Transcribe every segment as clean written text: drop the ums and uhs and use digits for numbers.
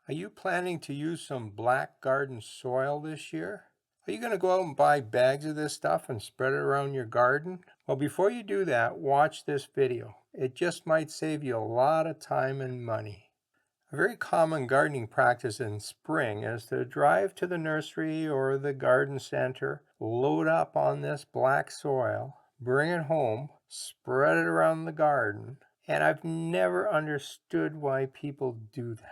Are you planning to use some black garden soil this year? Are you going to go out and buy bags of this stuff and spread it around your garden? Well, before you do that, watch this video. It just might save you a lot of time and money. A very common gardening practice in spring is to drive to the nursery or the garden center, load up on this black soil, bring it home, spread it around the garden, and I've never understood why people do that.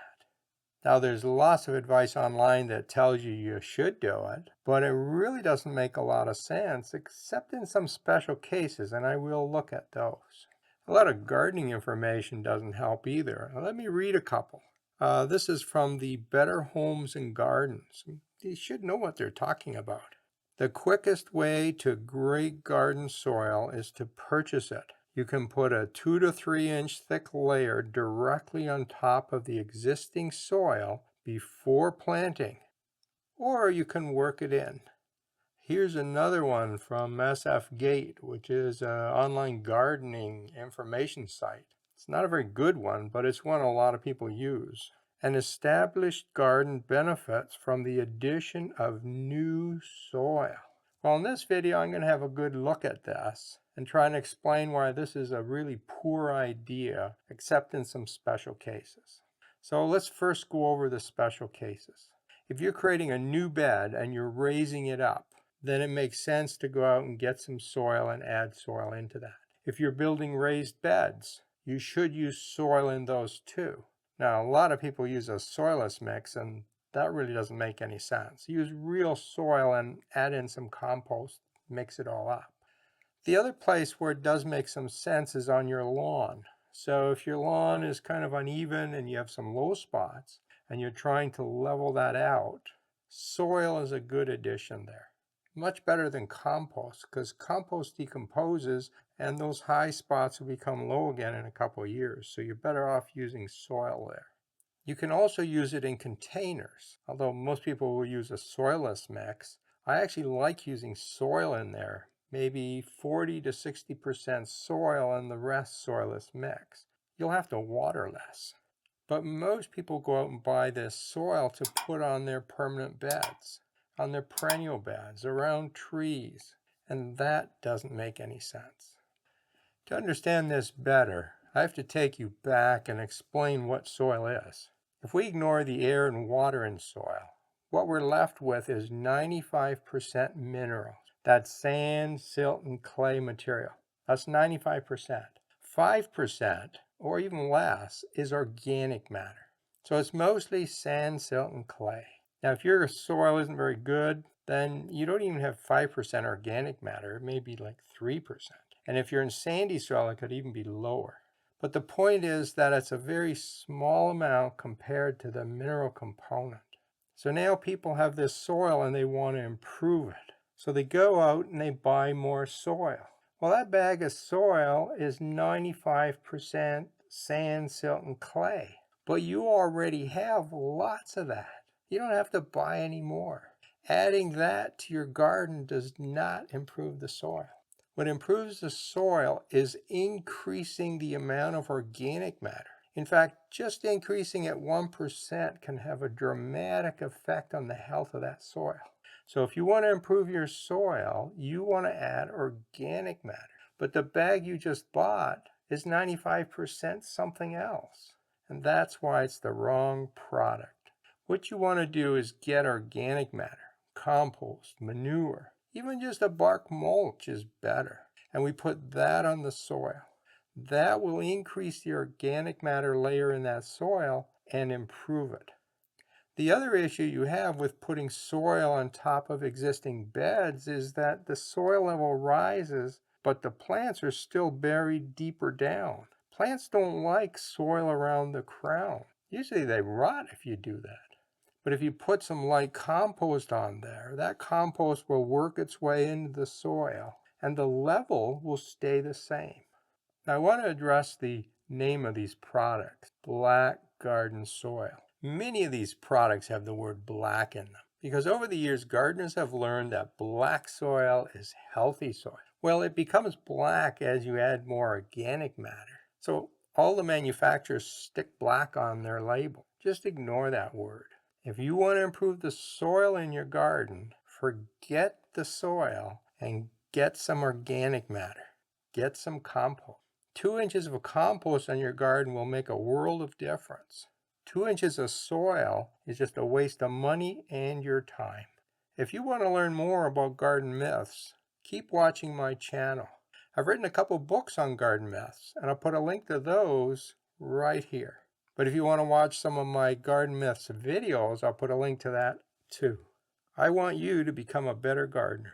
Now, there's lots of advice online that tells you should do it, but it really doesn't make a lot of sense, except in some special cases, and I will look at those. A lot of gardening information doesn't help either. Let me read a couple. This is from the Better Homes and Gardens. You should know what they're talking about. The quickest way to great garden soil is to purchase it. You can put a 2 to 3 inch thick layer directly on top of the existing soil before planting, or you can work it in. Here's another one from SF Gate, which is an online gardening information site. It's not a very good one, but it's one a lot of people use. An established garden benefits from the addition of new soil. Well, in this video, I'm going to have a good look at this and try and explain why this is a really poor idea, except in some special cases. So let's first go over the special cases. If you're creating a new bed and you're raising it up, then it makes sense to go out and get some soil and add soil into that. If you're building raised beds, you should use soil in those too. Now, a lot of people use a soilless mix, and that really doesn't make any sense. Use real soil and add in some compost, mix it all up. The other place where it does make some sense is on your lawn. So if your lawn is kind of uneven and you have some low spots and you're trying to level that out, soil is a good addition there. Much better than compost, because compost decomposes and those high spots will become low again in a couple of years. So you're better off using soil there. You can also use it in containers. Although most people will use a soilless mix, I actually like using soil in there. Maybe 40 to 60% soil and the rest soilless mix. You'll have to water less. But most people go out and buy this soil to put on their permanent beds, on their perennial beds, around trees, and that doesn't make any sense. To understand this better, I have to take you back and explain what soil is. If we ignore the air and water in soil, what we're left with is 95% minerals. That's sand, silt, and clay material. That's 95%. 5%, or even less, is organic matter. So it's mostly sand, silt, and clay. Now, if your soil isn't very good, then you don't even have 5% organic matter. It may be like 3%. And if you're in sandy soil, it could even be lower. But the point is that it's a very small amount compared to the mineral component. So now people have this soil and they want to improve it. So they go out and they buy more soil. Well, that bag of soil is 95% sand, silt, and clay. But you already have lots of that. You don't have to buy any more. Adding that to your garden does not improve the soil. What improves the soil is increasing the amount of organic matter. In fact, just increasing it 1% can have a dramatic effect on the health of that soil. So if you want to improve your soil, you want to add organic matter. But the bag you just bought is 95% something else. And that's why it's the wrong product. What you want to do is get organic matter, compost, manure. Even just a bark mulch is better. And we put that on the soil. That will increase the organic matter layer in that soil and improve it. The other issue you have with putting soil on top of existing beds is that the soil level rises, but the plants are still buried deeper down. Plants don't like soil around the crown. Usually they rot if you do that. But if you put some light compost on there, that compost will work its way into the soil and the level will stay the same. Now I want to address the name of these products, black garden soil. Many of these products have the word black in them because over the years gardeners have learned that black soil is healthy soil. Well, it becomes black as you add more organic matter. So all the manufacturers stick black on their label. just ignore that word. If you want to improve the soil in your garden, forget the soil and get some organic matter. Get some compost. 2 inches of compost on your garden will make a world of difference. 2 inches of soil is just a waste of money and your time. If you want to learn more about garden myths, keep watching my channel. I've written a couple books on garden myths, and I'll put a link to those right here. But if you want to watch some of my garden myths videos, I'll put a link to that too. I want you to become a better gardener.